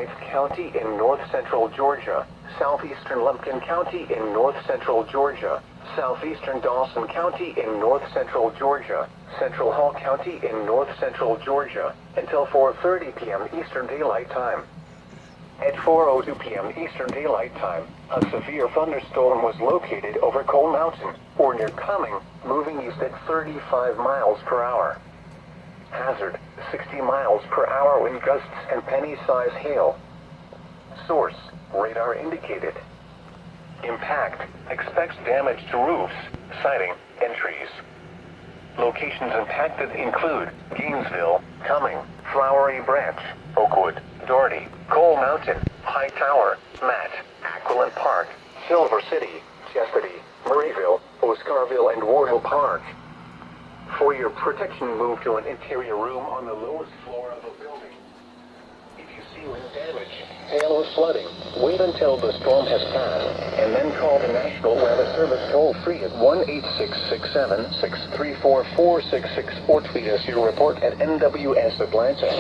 Forsyth County in north-central Georgia, southeastern Lumpkin County in north-central Georgia, southeastern Dawson County in north-central Georgia, central Hall County in north-central Georgia, until 4:30 p.m. Eastern Daylight Time. At 4:02 p.m. Eastern Daylight Time, a severe thunderstorm was located over Coal Mountain, or near Cumming, moving east at 35 miles per hour. Hazard, 60 miles per hour wind gusts and penny-size hail. Source, radar indicated. Impact, expects damage to roofs, siding, and trees. Locations impacted include Gainesville, Cumming, Flowery Branch, Oakwood, Doherty, Coal Mountain, High Tower, Matt, Aquilent Park, Silver City, Chastity, Murrayville, Oscarville, and War Hill Park. For your protection, move to an interior room on the lowest floor of a building. If you see wind damage, hail or flooding, wait until the storm has passed, and then call the National Weather Service toll-free at 1-866-634-4666 or tweet us your report at NWS Atlanta.